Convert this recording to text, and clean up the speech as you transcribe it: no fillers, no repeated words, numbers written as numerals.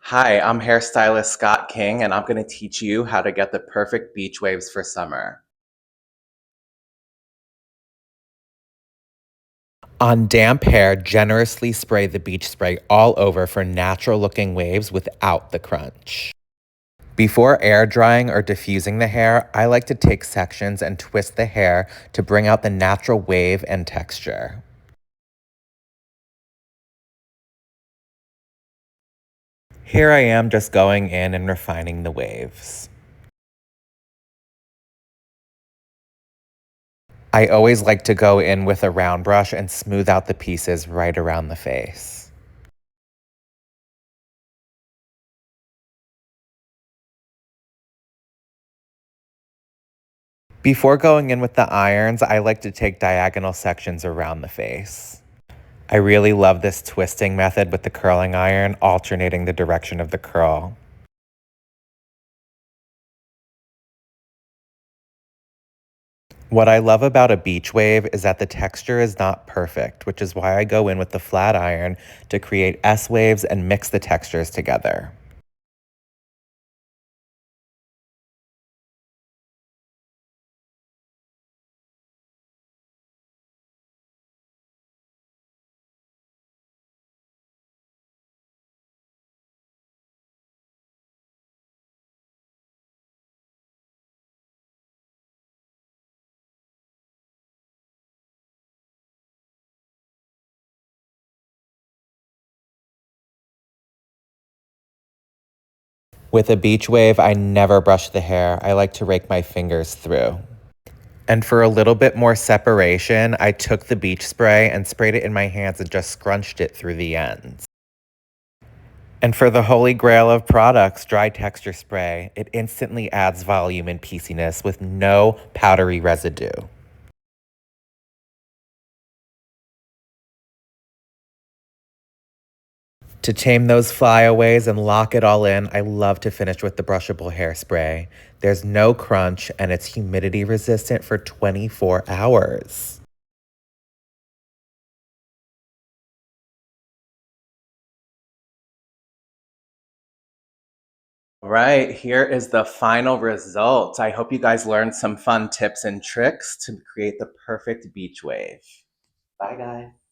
Hi, I'm hairstylist Scott King, and I'm going to teach you how to get the perfect beach waves for summer. On damp hair, generously spray the beach spray all over for natural looking waves without the crunch. Before air drying or diffusing the hair, I like to take sections and twist the hair to bring out the natural wave and texture. Here I am just going in and refining the waves. I always like to go in with a round brush and smooth out the pieces right around the face. Before going in with the irons, I like to take diagonal sections around the face. I really love this twisting method with the curling iron, alternating the direction of the curl. What I love about a beach wave is that the texture is not perfect, which is why I go in with the flat iron to create S waves and mix the textures together. With a beach wave, I never brush the hair. I like to rake my fingers through. And for a little bit more separation, I took the beach spray and sprayed it in my hands and just scrunched it through the ends. And for the holy grail of products, dry texture spray, it instantly adds volume and pieciness with no powdery residue. To tame those flyaways and lock it all in, I love to finish with the brushable hairspray. There's no crunch and it's humidity resistant for 24 hours. All right, here is the final result. I hope you guys learned some fun tips and tricks to create the perfect beach wave. Bye, guys.